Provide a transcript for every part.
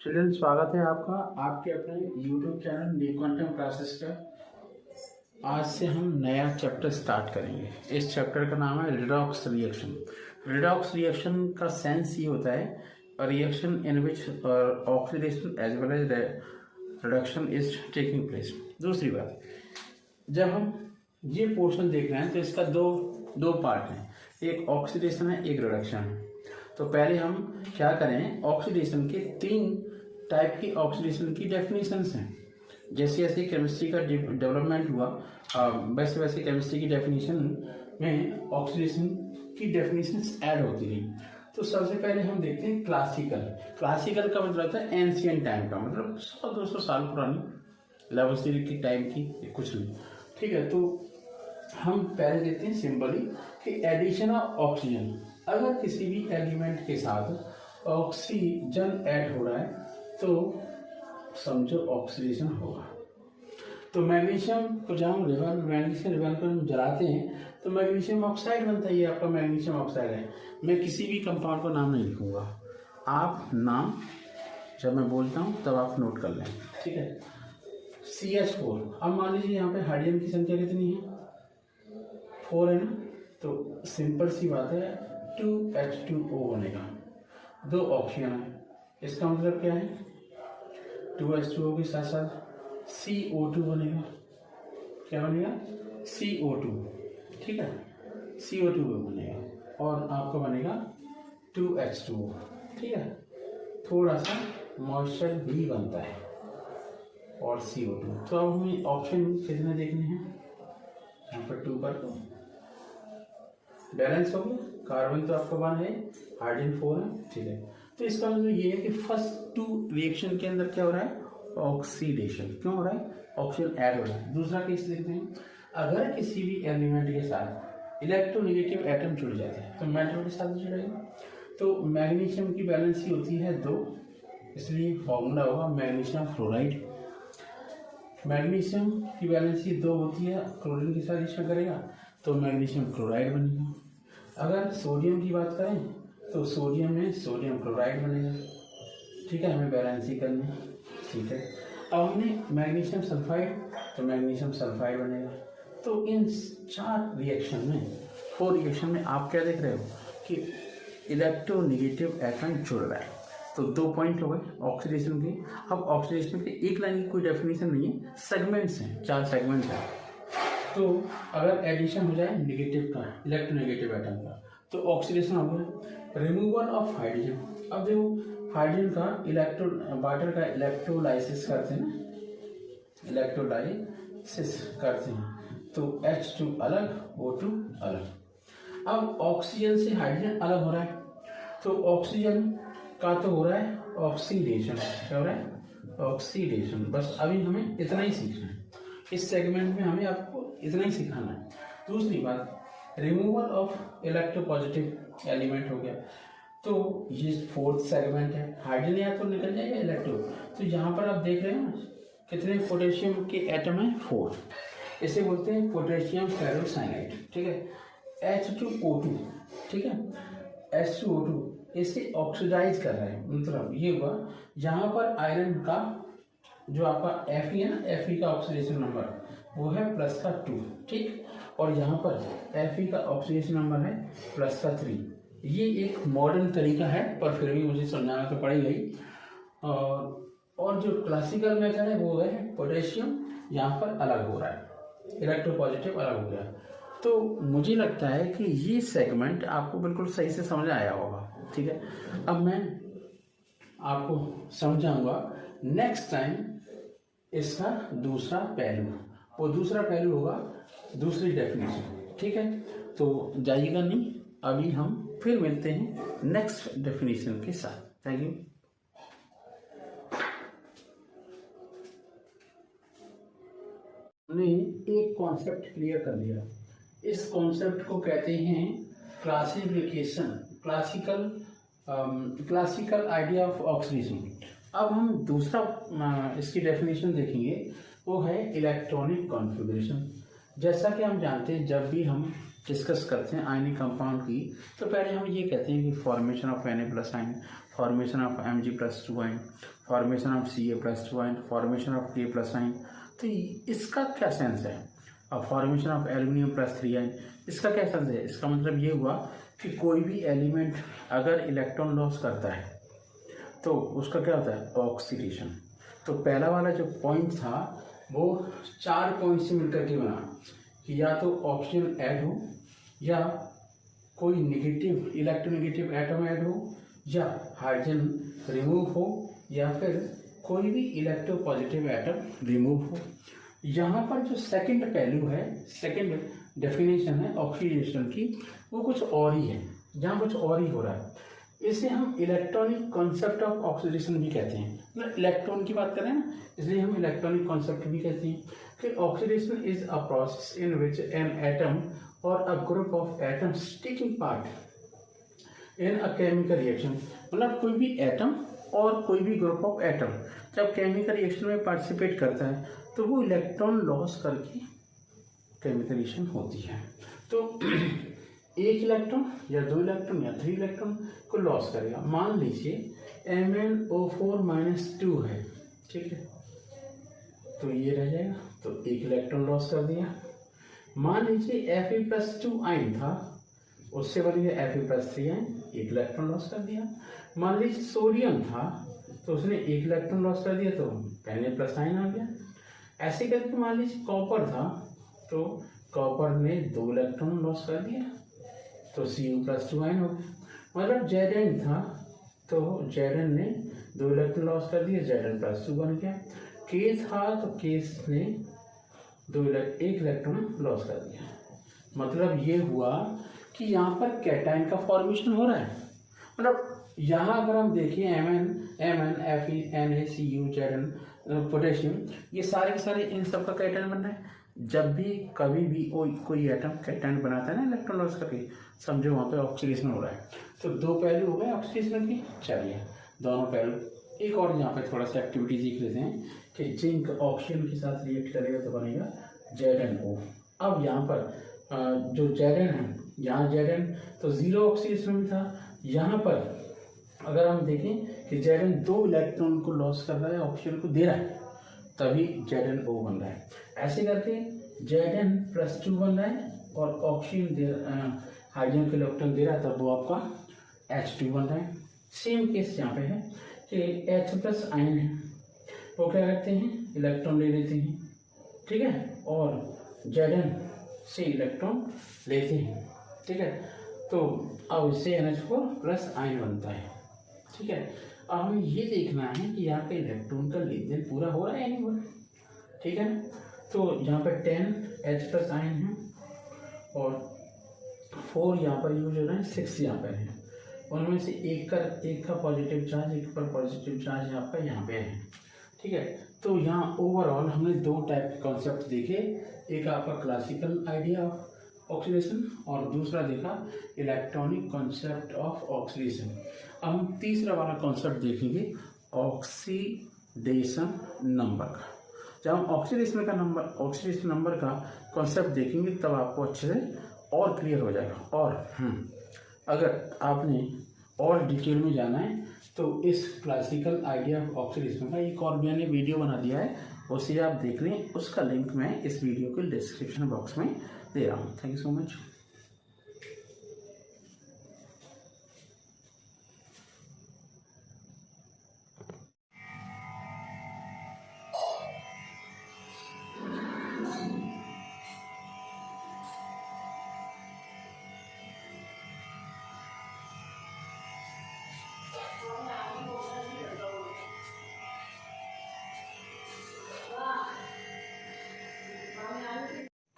Children, स्वागत है आपका आपके अपने YouTube channel new quantum classes का। आज से हम नया चैप्टर स्टार्ट करेंगे। इस चैप्टर का नाम है रिडॉक्स रिएक्शन। रिडॉक्स रिएक्शन का सेंस ये होता है reaction in which oxidation as well as reduction is taking place. दूसरी बात, जब हम ये पोर्शन देख रहे हैं तो इसका दो पार्ट हैं, एक ऑक्सीडेशन है, एक रिडक्शन है। तो पहले हम क्या करें, ऑक्सीडेशन के 3 टाइप की ऑक्सीडेशन की डेफिनेशंस हैं। जैसे जैसे केमिस्ट्री का डेवलपमेंट हुआ वैसे वैसे केमिस्ट्री की डेफिनेशन में ऑक्सीडेशन की डेफिनेशंस ऐड होती रही। तो सबसे पहले हम देखते हैं क्लासिकल का मतलब होता है एंशियंट टाइम का, मतलब 100-200 साल पुरानी लेवोसिरी की टाइम की कुछ नहीं। ठीक है, तो हम पहले देखते हैं सिंपली कि एडिशन ऑफ ऑक्सीजन। अगर किसी भी एलिमेंट के साथ ऑक्सीजन ऐड हो रहा है तो समझो ऑक्सीडेशन होगा। तो मैग्नीशियम को जब हम मैग्नीशियम को हम जलाते हैं तो मैग्नीशियम ऑक्साइड बनता है। ये आपका मैग्नीशियम ऑक्साइड है। मैं किसी भी कंपाउंड को नाम नहीं लिखूंगा, आप नाम जब मैं बोलता हूँ तब आप नोट कर लें। ठीक है, CH4। अब मान लीजिए यहाँ पे हाइड्रोजन की संख्या कितनी है, 4 है ना। तो सिंपल सी बात है 2H2O बनेगा, 2 ऑक्सीजन है। इसका मतलब क्या है, 2H2O के साथ साथ CO2 बनेगा। क्या बनेगा, CO2। ठीक है, CO2 बनेगा और आपका बनेगा 2H2O। ठीक है, थोड़ा सा मॉइस्चर भी बनता है और CO2। तो अब हमें ऑप्शन कितने देखने हैं, यहाँ पर 2 पर बैलेंस हो गया। कार्बन तो आपका 1 है, हाइड्रोजन 4 है। ठीक है, तो इसका मतलब ये है कि फर्स्ट 2 रिएक्शन के अंदर क्या हो रहा है, ऑक्सीडेशन। क्यों हो रहा है, ऑक्सीजन ऐड हो रहा है। दूसरा केस देखते हैं, अगर किसी भी एलिमेंट के साथ इलेक्ट्रोनेगेटिव एटम जुड़ जाते हैं तो मेटल के साथ जुड़ेगा। तो मैग्नीशियम की वैलेंसी होती है 2, इसलिए फॉर्मूला होगा मैग्नीशियम फ्लोराइड। मैग्नीशियम की वैलेंसी 2 होती है, क्लोरीन के साथ रिएक्शन करेगा तो मैग्नीशियम क्लोराइड बनेगा। अगर सोडियम की बात करें तो सोडियम में सोडियम क्लोराइड बनेगा। ठीक है, हमें बैलेंसी करनी है। ठीक है, अब हमने मैग्नीशियम सल्फाइड तो मैग्नीशियम सल्फाइड बनेगा। तो इन 4 रिएक्शन में 4 रिएक्शन में आप क्या देख रहे हो कि इलेक्ट्रोनेगेटिव एटम जुड़ रहा है। तो 2 पॉइंट हो गए ऑक्सीडेशन के। अब ऑक्सीडेशन के एक लाइन की कोई डेफिनेशन नहीं है, सेगमेंट्स हैं, 4 सेगमेंट्स हैं। तो अगर एडिशन हो जाए नेगेटिव का, इलेक्ट्रोनेगेटिव एटम का, तो ऑक्सीडेशन हो गया। रिमूवल ऑफ हाइड्रोजन, अब देखो हाइड्रोजन का वाटर का इलेक्ट्रोलाइसिस करते हैं ना, इलेक्ट्रोलाइसिस करते हैं तो H2 अलग, O2 अलग। अब ऑक्सीजन से हाइड्रोजन अलग हो रहा है तो ऑक्सीजन का तो हो रहा है ऑक्सीडेशन। क्या हो रहा है, ऑक्सीडेशन। बस अभी हमें इतना ही सीखना है, इस सेगमेंट में हमें आपको इतना ही सिखाना है। दूसरी बात, रिमूवल ऑफ इलेक्ट्रोपॉजिटिव एलिमेंट हो गया। तो ये 4th सेगमेंट है, हाइड्रोजन या तो निकल जाएगा इलेक्ट्रो। तो यहाँ पर आप देख रहे हैं कितने पोटेशियम के एटम है, 4। इसे बोलते हैं पोटेशियम फेरोसाइनाइड। ठीक है, H2O2। ठीक है, H2O2 इसे ऑक्सीडाइज कर रहा है। मतलब ये हुआ, यहाँ पर आयरन का जो आपका Fe है ना, Fe का ऑक्सीडेशन नंबर वो है +2। ठीक, और यहाँ पर Fe का ऑक्सीडेशन नंबर है +3। ये एक मॉडर्न तरीका है पर फिर भी मुझे समझाना तो पड़ेगा ही। और जो क्लासिकल मेथड है वो है पोटेशियम यहाँ पर अलग हो रहा है, इलेक्ट्रोपॉजिटिव अलग हो गया। तो मुझे लगता है कि ये सेगमेंट आपको बिल्कुल सही से समझ आया होगा। ठीक है, अब मैं आपको समझाऊंगा नेक्स्ट टाइम इसका दूसरा पहलू। वो दूसरा पहलू होगा दूसरी डेफिनेशन। ठीक है, तो जाइएगा नहीं, अभी हम फिर मिलते हैं नेक्स्ट डेफिनेशन के साथ। Thank you. हमने एक कॉन्सेप्ट क्लियर कर लिया। इस कॉन्सेप्ट को कहते हैं classification, classical idea of oxidation. अब हम दूसरा इसकी डेफिनेशन देखेंगे, वो है इलेक्ट्रॉनिक कॉन्फ़िगरेशन। जैसा कि हम जानते हैं जब भी हम डिस्कस करते हैं आयनिक कंपाउंड की, तो पहले हम ये कहते हैं कि formation of Na plus ion, formation of Mg plus 2 ion, formation of Ca plus 2 ion, formation of K plus ion. तो इसका क्या सेंस है? अब formation of aluminium plus 3 ion, इसका क्या सेंस है? इसका मतलब ये हुआ कि कोई भी एलिमेंट अगर इलेक्ट्रॉन लॉस करता है तो उसका क्या होता है? ऑक्सीडेशन। तो पहला वाला जो पॉइंट था वो 4 पॉइंट से मिलकर के बना कि या तो ऑक्सीजन ऐड हो, या कोई नेगेटिव इलेक्ट्रोनेगेटिव एटम ऐड हो, या हाइड्रोजन रिमूव हो, या फिर कोई भी इलेक्ट्रोपॉजिटिव एटम रिमूव हो। यहाँ पर जो सेकंड पहलू है, सेकंड डेफिनेशन है ऑक्सीडेशन की, वो कुछ और ही है, जहाँ कुछ और ही हो रहा है। इसे हम इलेक्ट्रॉनिक कॉन्सेप्ट ऑफ ऑक्सीडेशन भी कहते हैं। मतलब इलेक्ट्रॉन की बात करें ना, इसलिए हम इलेक्ट्रॉनिक कॉन्सेप्ट भी कहते हैं कि oxidation is a process in which an atom or a group of atoms taking part in a chemical reaction. मतलब कोई भी एटम और कोई भी ग्रुप ऑफ एटम जब केमिकल रिएक्शन में पार्टिसिपेट करता है तो वो इलेक्ट्रॉन लॉस करके केमिकल रिएक्शन होती है। तो एक इलेक्ट्रॉन या 2 इलेक्ट्रॉन या 3 इलेक्ट्रॉन को लॉस करेगा। मान लीजिए MnO4-2 है, ठीक है, तो ये रह जाएगा, तो 1 इलेक्ट्रॉन लॉस कर दिया। मान लीजिए Fe+2 आयन था, उससे बन गया Fe+3 आयन, 1 इलेक्ट्रॉन लॉस कर दिया। मान लीजिए सोडियम था, तो उसने 1 इलेक्ट्रॉन लॉस कर दिया, तो Na+ आयन आ गया। ऐसे करके मान लीजिए कॉपर था, तो कॉपर ने 2 इलेक्ट्रॉन लॉस कर दिया, तो Cu+2 आयन हो गया। मतलब Zn था, तो Zn ने 2 इलेक्ट्रॉन लॉस कर दिया, Zn+2 बन गया। K था, तो K ने 1 इलेक्ट्रॉन लॉस कर दिया। मतलब ये हुआ कि यहाँ पर कैटायन का फॉर्मेशन हो रहा है। मतलब यहाँ अगर हम देखें Mn, Fe, Na, Cu, Zn, potassium, ये सारे के सारे इन सब का कैटायन बन रहा है। जब भी कभी भी कोई एटम कैटायन बनाता है ना इलेक्ट्रॉन लॉस करके, समझो वहाँ पे ऑक्सीडेशन हो रहा है। तो 2 पहलू हो गए ऑक्सीडेशन के। चलिए दोनों पहलू एक और यहाँ पे थोड़ा सा एक्टिविटी सीख लेते हैं कि जिंक ऑक्सीजन के साथ रिएक्ट करेगा तो बनेगा ZnO। अब यहाँ पर जो Zn है, यहाँ Zn तो 0 ऑक्सीडेशन में था। यहाँ पर अगर हम देखें कि Zn 2 इलेक्ट्रॉन को लॉस कर रहा है, ऑक्सीजन को दे रहा है, तभी ZnO बन रहा है। ऐसे करके Zn+2 बन रहा है और ऑक्सीजन हाइड्रोजन के इलेक्ट्रॉन दे रहा है, तब वो आपका H2 बन रहा है। सेम केस यहाँ पे है कि H+ आयन है, वो क्या करते हैं, इलेक्ट्रॉन ले लेते हैं, ठीक है, और Zn से इलेक्ट्रॉन लेते हैं, ठीक है। तो अब इससे NH4+ आयन बनता है, ठीक है। अब हमें ये देखना है कि यहाँ पे इलेक्ट्रॉन का लेन देन पूरा हो रहा है या नहीं हो रहा है, ठीक है। तो यहाँ पे 10H+ आयन है और 4 यहाँ पर यूज हो रहा है, 6 यहाँ पर है। उनमें से एक का पॉजिटिव चार्ज, एक पर पॉजिटिव चार्ज यहाँ पे है, ठीक है। तो यहाँ ओवरऑल हमने 2 टाइप के कॉन्सेप्ट देखे, एक आपका क्लासिकल आइडिया ऑफ ऑक्सीडेशन और दूसरा देखा इलेक्ट्रॉनिक कॉन्सेप्ट ऑफ ऑक्सीडेशन। अब हम तीसरा वाला कॉन्सेप्ट देखेंगे ऑक्सीडेशन नंबर का। जब हम ऑक्सीडेशन नंबर का कॉन्सेप्ट देखेंगे तब आपको अच्छे से और क्लियर हो जाएगा। और अगर आपने और डिटेल में जाना है तो इस क्लासिकल आइडिया ऑफ ऑक्सीडेशन का एक और मैंने वीडियो बना दिया है, उसे आप देख लें। उसका लिंक मैं इस वीडियो के डिस्क्रिप्शन बॉक्स में दे रहा हूँ। Thank you so much.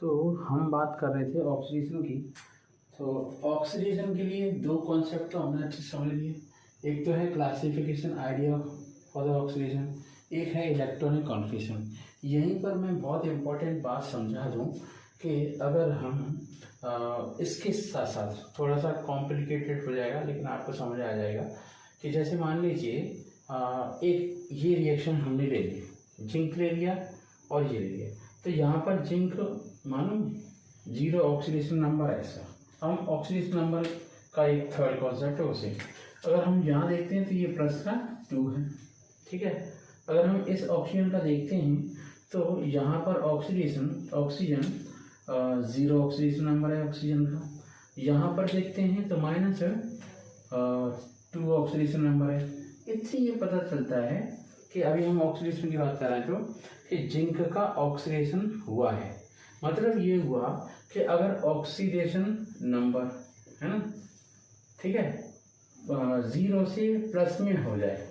तो हम बात कर रहे थे ऑक्सीडेशन की। तो ऑक्सीडेशन के लिए 2 कॉन्सेप्ट तो हमने अच्छे समझ लिए। एक तो है classification idea for the oxidation, एक है इलेक्ट्रॉनिक कॉन्फिगरेशन। यहीं पर मैं बहुत इम्पोर्टेंट बात समझा दूँ कि अगर हम इसके साथ साथ थोड़ा सा कॉम्प्लिकेटेड हो जाएगा, लेकिन आपको समझ आ जाएगा कि जैसे मान लीजिए एक ये रिएक्शन हमने ले ली, जिंक ले लिया और ये ले लिया। तो यहाँ पर जिंक मालूम जीरो ऑक्सीडेशन नंबर ऐसा, हम ऑक्सीडेशन नंबर का एक थर्ड कॉन्सेप्ट है उसे। अगर हम यहाँ देखते हैं तो ये प्लस का 2 है, ठीक है। अगर हम इस ऑक्सीजन का देखते हैं तो यहाँ पर ऑक्सीजन ज़ीरो ऑक्सीडेशन नंबर है ऑक्सीजन का। यहाँ पर देखते हैं तो माइनस 2 ऑक्सीडेशन नंबर है। इससे ये पता चलता है कि अभी हम ऑक्सीडेशन की बात कर रहे हैं तो कि जिंक का ऑक्सीडेशन हुआ है। मतलब ये हुआ कि अगर ऑक्सीडेशन नंबर है ना, ठीक है, 0 से प्लस में हो जाए,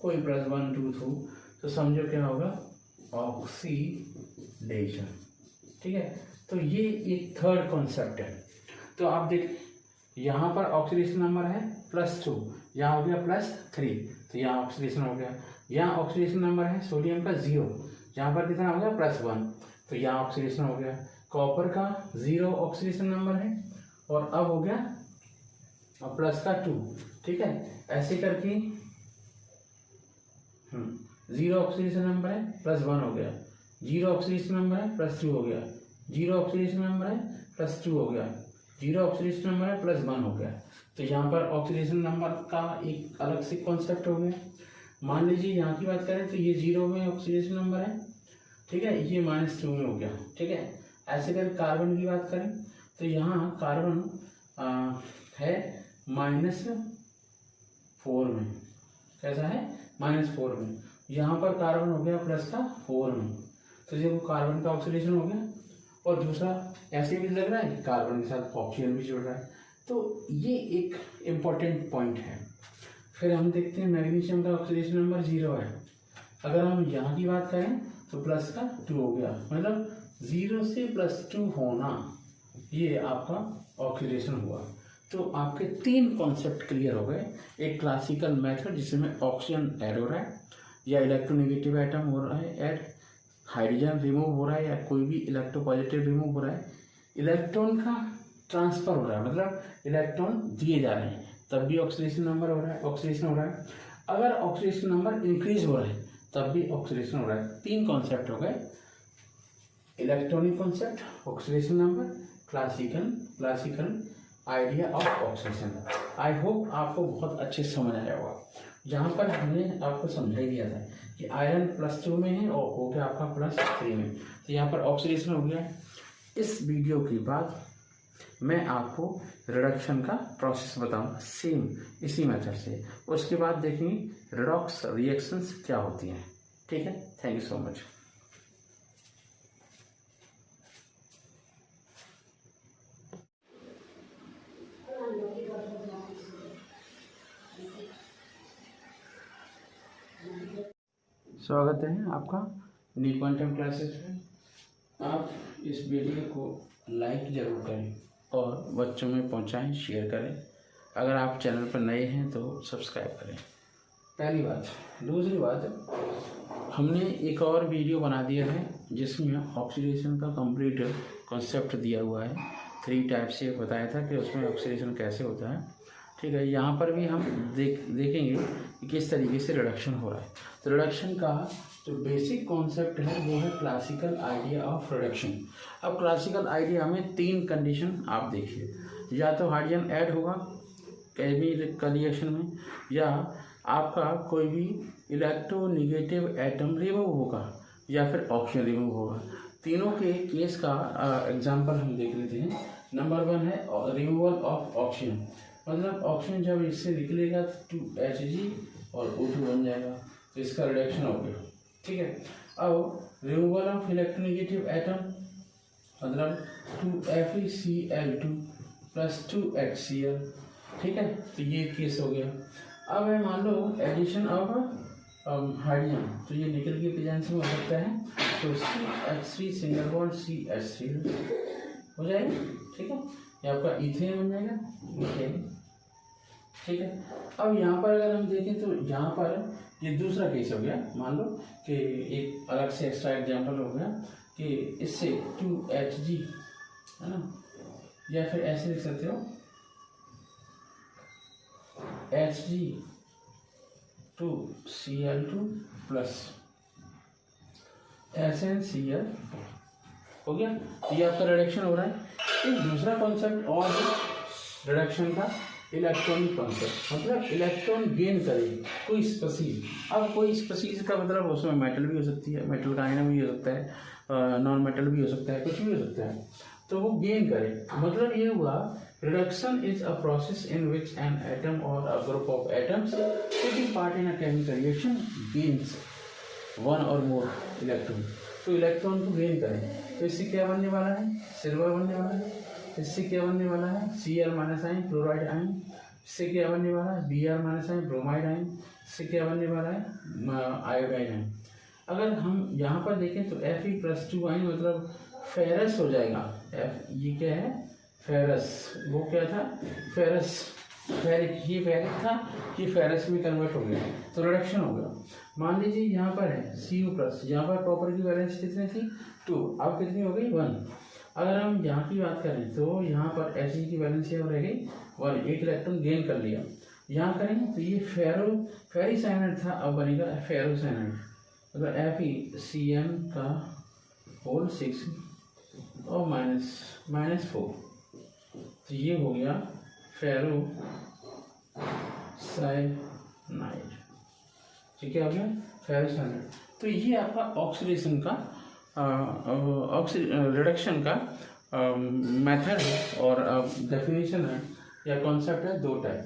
कोई +1 2 2, तो समझो क्या होगा, ऑक्सीडेशन, ठीक है। तो ये एक थर्ड कॉन्सेप्ट है। तो आप देख, यहाँ पर ऑक्सीडेशन नंबर है +2, यहाँ हो गया +3, तो यहाँ ऑक्सीडेशन हो गया। यहाँ ऑक्सीडेशन नंबर है सोडियम का 0, यहाँ पर कितना हो गया +1, तो यहाँ ऑक्सीडेशन हो गया। कॉपर का 0 ऑक्सीडेशन नंबर है और अब हो गया प्लस का 2, ठीक है। ऐसे करके 0 ऑक्सीडेशन नंबर है +1 हो गया, 0 ऑक्सीडेशन नंबर है +2 हो गया, 0 ऑक्सीडेशन नंबर है +2 हो गया, 0 ऑक्सीडेशन नंबर है +1 हो गया। तो यहाँ पर ऑक्सीडेशन नंबर का एक अलग से कॉन्सेप्ट हो गया। मान लीजिए यहाँ की बात करें तो ये 0 में ऑक्सीडेशन नंबर है, ठीक है, ये -2 में हो गया, ठीक है। ऐसे करके कार्बन की बात करें तो यहाँ कार्बन है -4 में, कैसा है, -4 में। यहाँ पर कार्बन हो गया +4 में, तो ये वो कार्बन का ऑक्सीडेशन हो गया। और दूसरा ऐसे भी लग रहा है कि कार्बन के साथ ऑक्सीजन भी जुड़ रहा है, तो ये एक इम्पॉर्टेंट पॉइंट है। फिर हम देखते हैं मैग्नीशियम का ऑक्सीडेशन नंबर 0 है। अगर हम यहाँ की बात करें तो +2 हो गया, मतलब 0 से +2 होना, ये आपका ऑक्सीडेशन हुआ। तो आपके 3 कॉन्सेप्ट क्लियर हो गए। एक क्लासिकल मेथड जिसमें ऑक्सीजन ऐड हो रहा है या इलेक्ट्रोनेगेटिव एटम हो रहा है ऐड, हाइड्रोजन रिमूव हो रहा है या कोई भी इलेक्ट्रोपॉजिटिव रिमूव हो रहा है, इलेक्ट्रॉन का ट्रांसफर हो रहा है, मतलब इलेक्ट्रॉन दिए जा रहे हैं, तब भी ऑक्सीडेशन नंबर हो रहा है, ऑक्सीडेशन हो रहा है। अगर ऑक्सीडेशन नंबर इंक्रीज हो रहा है तब भी ऑक्सीडेशन हो रहा है। 3 कॉन्सेप्ट हो गए, electronic concept, oxidation number, classical idea of oxidation. I hope आपको बहुत अच्छे से समझ आया होगा। यहाँ पर हमने आपको समझा ही दिया था कि आयरन +2 में है और हो गया आपका +3 में, तो यहाँ पर ऑक्सीडेशन हो गया। इस वीडियो के बाद मैं आपको रिडक्शन का प्रोसेस बताऊंगा सेम इसी मेथड से, उसके बाद देखेंगे रिडॉक्स रिएक्शंस क्या होती हैं, ठीक है। Thank you so much. स्वागत है आपका न्यू क्वांटम क्लासेस में। आप इस वीडियो को लाइक ज़रूर करें और बच्चों में पहुंचाएं, शेयर करें। अगर आप चैनल पर नए हैं तो सब्सक्राइब करें, पहली बात। दूसरी बात, हमने एक और वीडियो बना दिया है जिसमें ऑक्सीडेशन का कंप्लीट कॉन्सेप्ट दिया हुआ है। 3 टाइप से बताया था कि उसमें ऑक्सीडेशन कैसे होता है, ठीक है। यहाँ पर भी हम देखेंगे कि किस तरीके से रिडक्शन हो रहा है। तो रिडक्शन का जो बेसिक कॉन्सेप्ट है वो है क्लासिकल आइडिया ऑफ रिडक्शन। अब क्लासिकल आइडिया में 3 कंडीशन आप देखिए, या तो हाइड्रोजन ऐड होगा केमिकल रिएक्शन में, या आपका कोई भी इलेक्ट्रोनेगेटिव एटम रिमूव होगा, या फिर ऑक्सीजन रिमूव होगा। तीनों के केस का एग्जांपल हम देख लेते हैं। नंबर 1 है रिमूवल ऑफ ऑक्सीजन, मतलब ऑक्सीजन जब इससे निकलेगा तो 2Hg और O2 बन जाएगा, तो इसका रिडक्शन हो गया, ठीक है। अब रिमूवल ऑफ इलेक्ट्रोनेगेटिव एटम, मतलब 2FeCl2 + 2HCl, ठीक है, तो ये केस हो गया। अब है मान लो एडिशन ऑफ हाइड्रोजन, तो ये निकल की प्रेजेंस में हो सकता है, तो CH3 सिंगल बॉन्ड CH3 हो जाएगा, ठीक है। ये आपका इथेन बन जाएगा, इथेन, ठीक है। अब यहाँ पर अगर हम देखें तो यहाँ पर ये दूसरा केस हो गया। मान लो कि एक अलग से एक्स्ट्रा एग्जाम्पल हो गया कि इससे 2Hg है ना, या फिर ऐसे लिख सकते हो Hg2Cl2 + SnCl हो गया। तो ये आपका रिडक्शन हो रहा है। एक दूसरा कॉन्सेप्ट और रिडक्शन का, इलेक्ट्रॉनिक कॉन्सेप्ट, मतलब इलेक्ट्रॉन गेन करे कोई स्पीसीज। अब कोई स्पीसीज का मतलब उसमें मेटल भी हो सकती है, मेटल का आयन भी हो सकता है, नॉन मेटल भी हो सकता है, कुछ भी हो सकता है, तो वो गेन करे। मतलब ये हुआ reduction is a process in which an atom or a group of atoms taking part in a chemical reaction gains one or more electron. तो इलेक्ट्रॉन को गेन करें तो इससे क्या बनने वाला है, सिल्वर बनने वाला है। इससे क्या बनने वाला है, Cl minus ion chloride ion. इससे क्या बनने वाला है, Br minus ion bromide ion. इससे क्या बनने वाला है, आयोडाइन आयन। अगर हम यहाँ पर देखें तो Fe+2 आयन मतलब फेरस हो जाएगा। ये क्या है, फेरस, वो क्या था, फेरस, फेरिक, ये फेरिक था, ये फेरस में कन्वर्ट हो गया, तो रिडक्शन हो गया। मान लीजिए यहाँ पर है Cu+, यहाँ पर कॉपर की वैलेंस कितनी थी, 2, अब कितनी हो गई, 1। अगर हम यहाँ की बात करें तो यहाँ पर He की वैलेंस हो रह गई 1, एक इलेक्ट्रॉन गेन कर लिया। यहाँ करें तो ये फेरिसाइनाइड था, अब बनेगा फेरोसाइनाइड, मतलब FeCN का होल 6 और -4, तो ये हो गया फेरोसाइनाइड। ठीक है, हो गया फेरोसाइनाइड। तो ये आपका ऑक्सीडेशन का रिडक्शन का मेथड है और डेफिनेशन है या कॉन्सेप्ट है, 2 टाइप।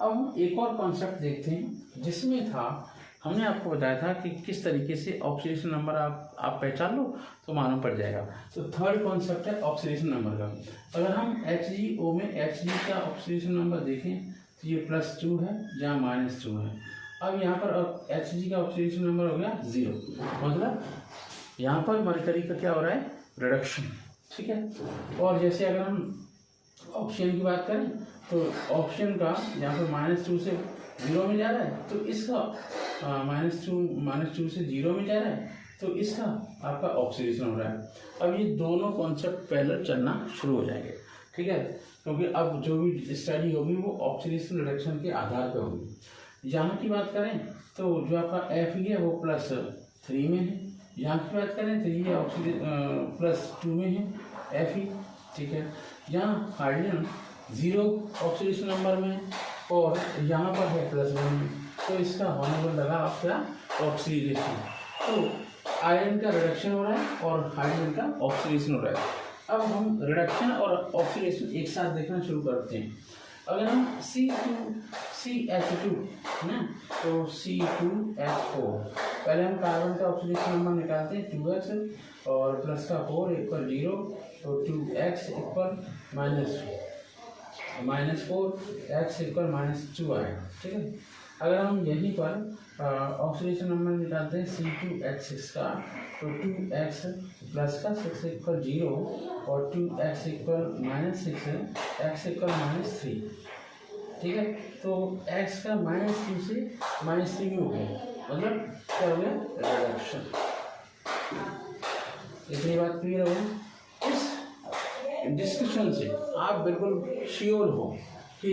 अब हम एक और कॉन्सेप्ट देखते हैं जिसमें था, हमने आपको बताया था कि किस तरीके से ऑक्सीडेशन नंबर आप पहचान लो तो मालूम पड़ जाएगा। तो थर्ड कॉन्सेप्ट है ऑक्सीडेशन नंबर का। अगर हम HgO में Hg का ऑक्सीडेशन नंबर देखें तो ये +2 है, जहाँ -2 है। अब यहाँ पर Hg का ऑक्सीडेशन नंबर हो गया 0, मतलब यहाँ पर मरकरी का क्या हो रहा है, रिडक्शन। ठीक है। और जैसे अगर हम ऑक्सीजन की बात करें तो ऑक्सीजन का यहाँ पर -2 से 0 में जा रहा है, तो इसका -2 से 0 में जा रहा है, तो इसका आपका ऑक्सीडेशन हो रहा है। अब ये दोनों कॉन्सेप्ट पैरेलल चलना शुरू हो जाएंगे। ठीक है, क्योंकि अब जो भी स्टडी होगी वो ऑक्सीडेशन रिडक्शन के आधार पर होगी। यहाँ की बात करें तो जो आपका Fe है वो +3 में है, यहाँ की बात करें तो ये ऑक्सीजन +2 में है Fe। ठीक है, यहाँ हाइड्रोजन 0 ऑक्सीडेशन नंबर में है और यहाँ पर है +1 में, तो इसका होने पर लगा आपका ऑक्सीडेशन। तो आयरन का रिडक्शन हो रहा है और हाइड्रोजन का ऑक्सीडेशन हो रहा है। अब हम रिडक्शन और ऑक्सीडेशन एक साथ देखना शुरू करते हैं। अगर हम CH2 ना, तो C2H4, पहले हम कार्बन का ऑक्सीडेशन नंबर निकालते हैं 2x और प्लस का 4 इक्वल 0, तो 2x इक्वल -4, x इक्वल -2 आएगा। ठीक है, अगर हम यहीं पर ऑक्सीडेशन नंबर निकालते हैं C2H6 का, तो 2x प्लस का 6 इक्वल 0 और 2x इक्वल -6 है, x इक्वल -3। ठीक है, तो x का -2 से -3 में हो गया, मतलब क्या हो गया, रिडक्शन। इतनी बात क्लियर हो गई। इस डिस्कशन से आप बिल्कुल श्योर हो कि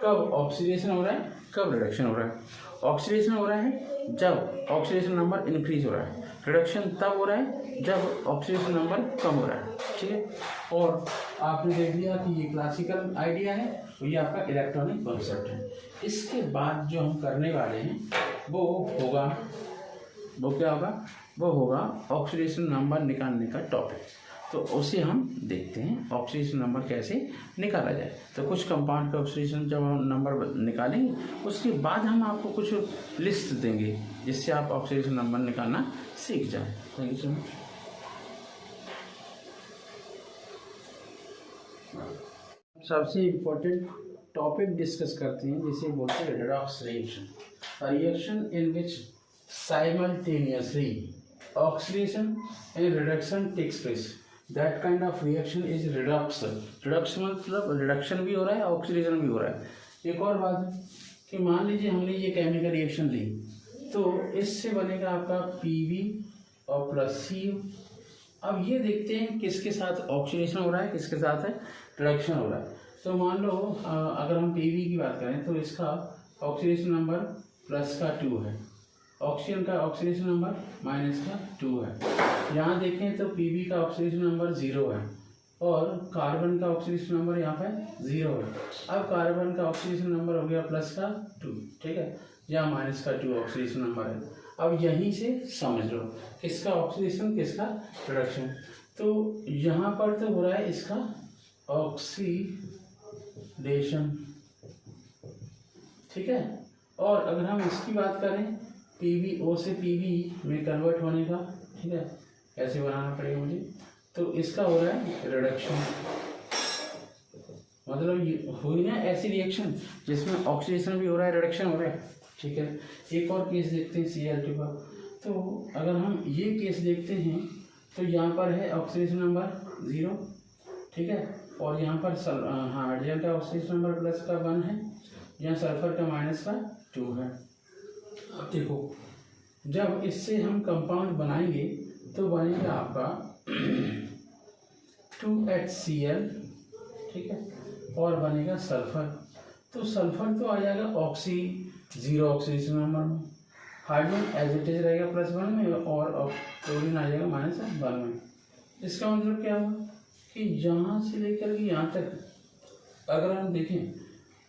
कब ऑक्सीडेशन हो रहा है, कब रिडक्शन हो रहा है। ऑक्सीडेशन हो रहा है जब ऑक्सीडेशन नंबर इंक्रीज हो रहा है, रिडक्शन तब हो रहा है जब ऑक्सीडेशन नंबर कम हो रहा है। ठीक है, और आपने देख लिया कि ये क्लासिकल आइडिया है, तो ये आपका इलेक्ट्रॉनिक कॉन्सेप्ट है। इसके बाद जो हम करने वाले हैं वो होगा, वो क्या होगा, वो होगा ऑक्सीडेशन नंबर निकालने का टॉपिक। तो उसे हम देखते हैं ऑक्सीडेशन नंबर कैसे निकाला जाए। तो कुछ कंपाउंड का ऑक्सीडेशन जब हम नंबर निकालेंगे उसके बाद हम आपको कुछ लिस्ट देंगे जिससे आप ऑक्सीडेशन नंबर निकालना सीख जाएं। Thank you so much. सबसे इम्पोर्टेंट टॉपिक डिस्कस करते हैं जिसे बोलते हैं redox reaction, reaction in which simultaneously oxidation and reduction takes place. That kind of reaction is redox. Reduction मतलब रिडक्शन भी हो रहा है, ऑक्सीडेशन भी हो रहा है। एक और बात है कि मान लीजिए हमने ये केमिकल रिएक्शन ली, तो इससे बनेगा आपका Pv और प्लस Cu। अब ये देखते हैं किसके साथ ऑक्सीडेशन हो रहा है, किसके साथ है रिडक्शन हो रहा है। तो मान लो अगर हम Pv की बात करें तो इसका ऑक्सीडेशन नंबर +2 है ऑक्सीजन का ऑक्सीडेशन नंबर माइनस का 2 है। यहाँ देखें तो पीबी का ऑक्सीडेशन नंबर 0 है और कार्बन का ऑक्सीडेशन नंबर यहाँ पे 0 है। अब कार्बन का ऑक्सीडेशन नंबर हो गया प्लस का 2, ठीक है, यहाँ माइनस का 2 ऑक्सीडेशन नंबर है। अब यहीं से समझ लो किसका ऑक्सीडेशन किसका रिडक्शन। तो यहाँ पर तो हो रहा है इसका ऑक्सीडेशन, ठीक है। और अगर हम इसकी बात करें PbO से Pb में कन्वर्ट होने का, ठीक है, ऐसे बनाना पड़ेगा मुझे, तो इसका हो रहा है रिडक्शन। मतलब ये हुई ना ऐसी रिएक्शन जिसमें ऑक्सीडेशन भी हो रहा है रिडक्शन हो रहा है, ठीक है। एक और केस देखते हैं Cl2 का। तो अगर हम ये केस देखते हैं तो यहाँ पर है ऑक्सीडेशन नंबर 0, ठीक है, और यहाँ पर हाइड्रोजन का ऑक्सीडेशन नंबर प्लस का 1 है, यहाँ सल्फर का माइनस का 2 है। अब देखो जब इससे हम कंपाउंड बनाएंगे तो बनेगा आपका 2HCl, ठीक है, और बनेगा सल्फर। तो सल्फर तो आ जाएगा ऑक्सी 0 ऑक्सीडेशन नंबर में, हाइड्रोजन एज इट इज रहेगा +1 में और क्लोरीन आ जाएगा -1 में। इसका मतलब क्या हुआ कि यहाँ से लेकर के यहाँ तक अगर हम देखें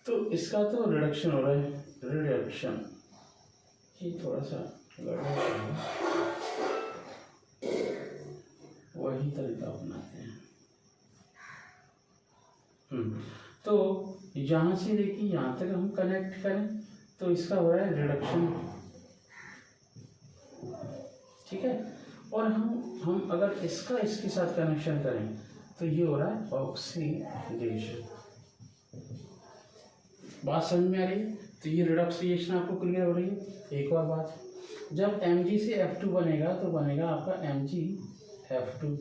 तो इसका तो रिडक्शन हो रहा है, रिडक्शन। ये थोड़ा सा वही तरीका अपनाते हैं। तो यहाँ से लेके यहाँ तक हम कनेक्ट करें तो इसका हो रहा है रिडक्शन, ठीक है। और हम अगर इसका इसके साथ कनेक्शन करें तो ये हो रहा है ऑक्सीडेशन। बात समझ में आ रही है? तो ये रिडक्स रिएक्शन आपको क्लियर हो रही है। एक और बात, जब Mg से F2 बनेगा तो बनेगा आपका MgF2,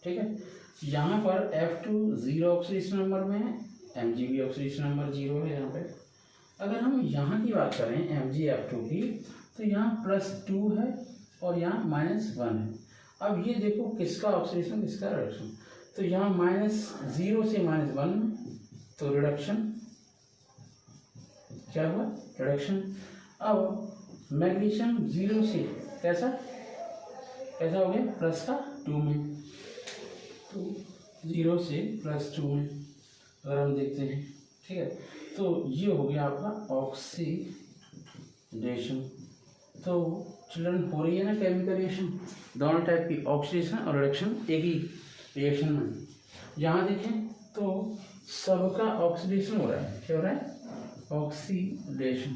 ठीक है। यहाँ पर F2 0 ऑक्सीडेशन नंबर में है, Mg भी ऑक्सीडेशन नंबर 0 है यहाँ पे। अगर हम यहाँ की बात करें MgF2 की तो यहाँ +2 है और यहाँ -1 है। अब ये देखो किसका ऑक्सीडेशन किसका रिडक्शन, तो यहाँ -0 से -1 में, तो रिडक्शन क्या हुआ, रिडक्शन। अब मैग्नीशियम 0 से कैसा हो गया +2 में, तो 0 से +2 में अगर हम देखते हैं, ठीक है, तो ये हो गया आपका ऑक्सीडेशन। तो चिल्ड्रन हो रही है ना केमिकल रिएक्शन, दोनों टाइप की ऑक्सीडेशन और रिडक्शन एक ही रिएक्शन में। यहाँ देखें तो सबका ऑक्सीडेशन हो रहा है, क्या हो रहा है, ऑक्सीडेशन।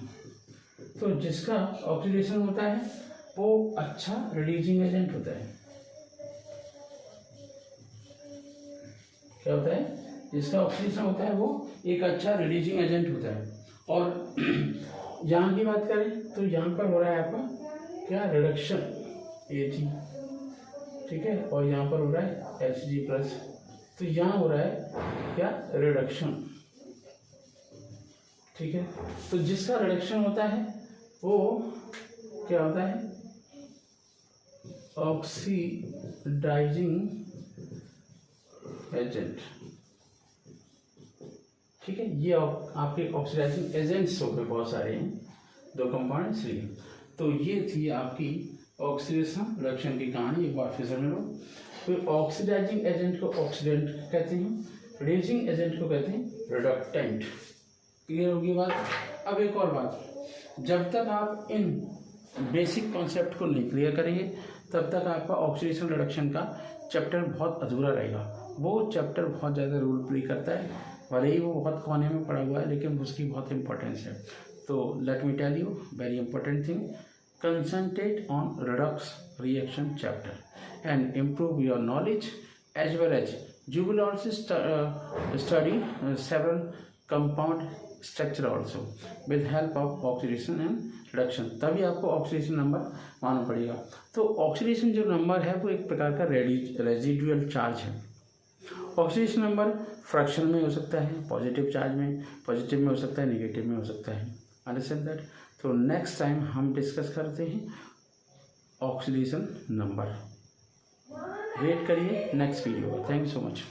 तो जिसका ऑक्सीडेशन होता है वो अच्छा रिड्यूसिंग एजेंट होता है, क्या होता है, जिसका ऑक्सीडेशन होता है वो एक अच्छा रिड्यूसिंग एजेंट होता है। और यहाँ की बात करें तो यहाँ पर हो रहा है आपका क्या, रिडक्शन Ag, ठीक है, और यहाँ पर हो रहा है Hg+, तो यहाँ हो रहा है क्या, रिडक्शन, ठीक है। तो जिसका रिडक्शन होता है वो क्या होता है, ऑक्सीडाइजिंग एजेंट, ठीक है। ये आपके ऑक्सीडाइजिंग एजेंट्स हो गए, बहुत सारे हैं, 2 कंपाउंड इसलिए। तो ये थी आपकी ऑक्सीडेशन रिडक्शन की कहानी, एक बार फिर समझ लो। तो ऑक्सीडाइजिंग एजेंट को ऑक्सीडेंट कहते हैं, रिड्यूसिंग एजेंट को कहते हैं रिडक्टेंट। क्लियर होगी बात। अब एक और बात, जब तक आप इन बेसिक कॉन्सेप्ट को नहीं क्लियर करेंगे तब तक आपका ऑक्सीडेशन रिडक्शन का चैप्टर बहुत अधूरा रहेगा। वो चैप्टर बहुत ज़्यादा रोल प्ले करता है, भले ही वो बहुत कोने में पड़ा हुआ है लेकिन उसकी बहुत इंपॉर्टेंस है। तो let me tell you very important thing, concentrate on redox reaction chapter and improve your knowledge as well as you will also study several compound structure also with help of oxidation and reduction। तभी आपको oxidation number मालूम पड़ेगा। तो oxidation जो number है वो एक प्रकार का रेजिडुअल चार्ज है। ऑक्सीडेशन नंबर फ्रैक्शन में हो सकता है, पॉजिटिव चार्ज में, पॉजिटिव में हो सकता है, नेगेटिव में हो सकता है। Understand that. तो नेक्स्ट टाइम हम डिस्कस करते हैं ऑक्सीडेशन नंबर। वेट करिए नेक्स्ट वीडियो का। Thank you so much.